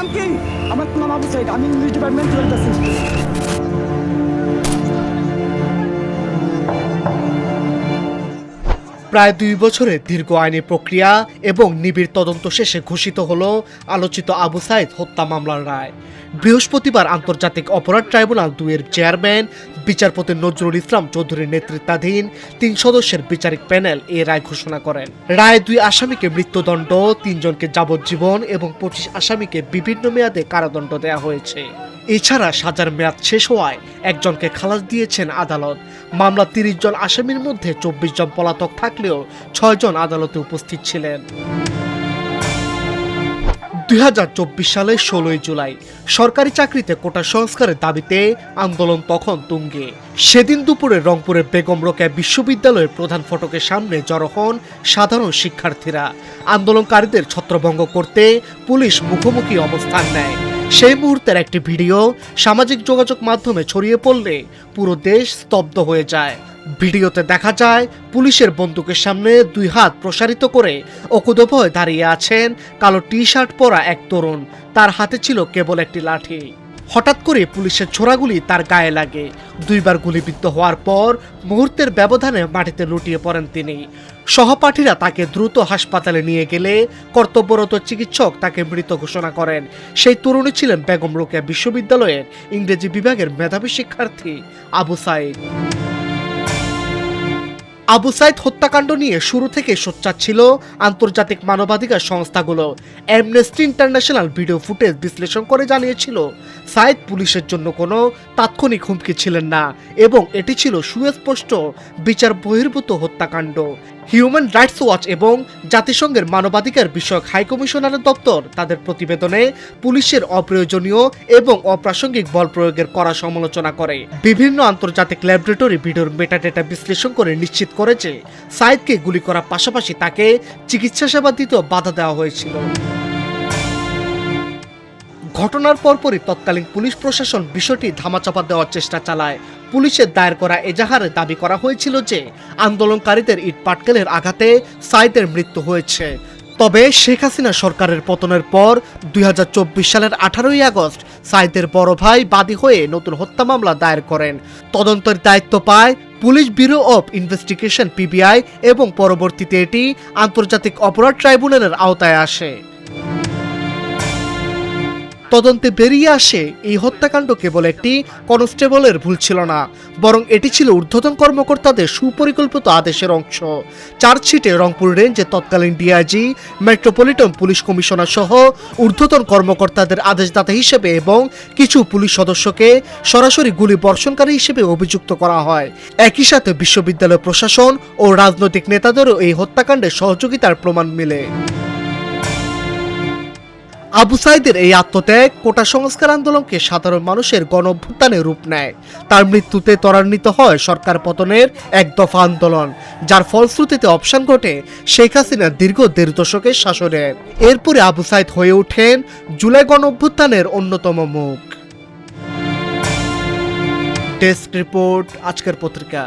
নাম কি? আমার নাম আবু সাইদ, আমি ইংলিশ ডিপার্টমেন্ট চলতেছি। প্রায় 2 বছরের দীর্ঘ আইনি প্রক্রিয়া এবং নিবিড় তদন্ত শেষে ঘোষিত হল আলোচিত আবু সাইদ হত্যা মামলার রায়। বৃহস্পতিবার আন্তর্জাতিক অপরাধ ট্রাইব্যুনাল 2 এর চেয়ারম্যান বিচারপতি নজরুল ইসলাম চৌধুরীর নেতৃত্বাধীন 3 সদস্যের বিচারিক প্যানেল এ রায় ঘোষণা করেন। রায়ে 2 আসামিকে মৃত্যুদণ্ড, 3 জনকে যাবজ্জীবন এবং 25 আসামিকে বিভিন্ন মেয়াদে কারাদণ্ড দেওয়া হয়েছে। এছাড়া সাজার মেয়াদ শেষ হওয়ায় একজনকে খালাস দিয়েছেন আদালত। মামলা 30 জন আসামির মধ্যে 24 জন পলাতক থাকলেও 6 জন আদালতে উপস্থিত ছিলেন। 2024 সালের 16 জুলাই সরকারি চাকরিতে কোটা সংস্কারের দাবিতে আন্দোলন তখন তুঙ্গে। সেদিন দুপুরে রংপুরের বেগম রোকেয়া বিশ্ববিদ্যালয়ের প্রধান ফটকের সামনে জড়ো হন সাধারণ শিক্ষার্থীরা। আন্দোলনকারীদের ছত্রভঙ্গ করতে পুলিশ মুখোমুখি অবস্থান নেয়। সেই মুহূর্তের একটি ভিডিও সামাজিক যোগাযোগ মাধ্যমে ছড়িয়ে পড়লে পুরো দেশ স্তব্ধ হয়ে যায়। ভিডিওতে দেখা যায় পুলিশের বন্দুকের সামনে 2 হাত প্রসারিত করে অকুতোভয় দাঁড়িয়ে আছেন কালো টি শার্ট পরা এক তরুণ। তার হাতে ছিল কেবল একটি লাঠি। হঠাৎ করে পুলিশের ছোড়াগুলি তার গায়ে লাগে। 2 বার গুলিবিদ্ধ হওয়ার পর মুহূর্তের ব্যবধানে মাটিতে লুটিয়ে পড়েন তিনি। সহপাঠীরা তাকে দ্রুত হাসপাতালে নিয়ে গেলে কর্তব্যরত চিকিৎসক তাকে মৃত ঘোষণা করেন। সেই তরুণী ছিলেন বেগম রোকেয়া বিশ্ববিদ্যালয়ের ইংরেজি বিভাগের মেধাবী শিক্ষার্থী আবু সাইদ। আবু সাইদ হত্যাকাণ্ড নিয়ে শুরু থেকে সোচ্চার ছিল আন্তর্জাতিক মানবাধিকার সংস্থাগুলো। অ্যামনেস্টি ইন্টারন্যাশনাল ভিডিও ফুটেজ বিশ্লেষণ করে জানিয়েছিল সাইদ পুলিশের জন্য কোনো তাৎক্ষণিক হুমকি ছিলেন না এবং এটি ছিল সুস্পষ্ট বিচার বহির্ভূত হত্যাকাণ্ড। হিউম্যান রাইটস ওয়াচ এবং জাতিসংঘের মানবাধিকার বিষয়ক হাইকমিশনারের দপ্তর তাদের প্রতিবেদনে পুলিশের অপ্রয়োজনীয় এবং অপ্রাসঙ্গিক বল প্রয়োগের কড়া সমালোচনা করে। বিভিন্ন আন্তর্জাতিক ল্যাবরেটরি ভিডিওর মেটাডেটা বিশ্লেষণ করে নিশ্চিত করেছে সাইদকে গুলি করার পাশাপাশি তাকে চিকিৎসা সেবা দিতেও বাধা দেওয়া হয়েছিল। ঘটনার পরপরই তৎকালীন পুলিশ প্রশাসন বিষয়টি ধামাচাপা দেওয়ার চেষ্টা চালায়। পুলিশের দায়ের করা এজাহারে দাবি করা হয়েছিল যে আন্দোলনকারীদের ইট পাটকেলের আঘাতে সাইদের মৃত্যু হয়েছে। তবে শেখ হাসিনা সরকারের পতনের পর 2024 সালের 18ই আগস্ট সাইদের বড় ভাই বাদী হয়ে নতুন হত্যা মামলা দায়ের করেন। তদন্তের দায়িত্ব পায় police bureau of investigation PBI এবং পরবর্তীতে এটি আন্তর্জাতিক অপরাধ ট্রাইব্যুনালের আওতায় আসে। তদন্তে বেরিয়ে আসে এই হত্যাকাণ্ড কেবল একটি কনস্টেবলের ভুল ছিল না, বরং এটি ছিল ঊর্ধ্বতন কর্মকর্তাদের সুপরিকল্পিত আদেশের অংশ। চার্জশিটে রংপুর রেঞ্জের তৎকালীন ডিআইজি, মেট্রোপলিটন পুলিশ কমিশনার সহ ঊর্ধ্বতন কর্মকর্তাদের আদেশদাতা হিসেবে এবং কিছু পুলিশ সদস্যকে সরাসরি গুলি বর্ষণকারী হিসেবে অভিযুক্ত করা হয়। একই সাথে বিশ্ববিদ্যালয় প্রশাসন ও রাজনৈতিক নেতাদেরও এই হত্যাকাণ্ডে সহযোগিতার প্রমাণ মেলে। আবু সাইদের এই আত্মত্যাগ কোটা সংস্কার আন্দোলনকে সাধারণ মানুষের গণ অভ্যুত্থানে রূপ নেয়। তার মৃত্যুতে ত্বরান্বিত হয় সরকার পতনের এক দফা আন্দোলন, যার ফলশ্রুতিতে অবসান ঘটে শেখ হাসিনার দীর্ঘ 1.5 দশকের শাসনের। এরপরে আবু সাইদ হয়ে ওঠেন জুলাই গণ অভ্যুত্থানের অন্যতম মুখ। ডেস্ক রিপোর্ট, আজকের পত্রিকা।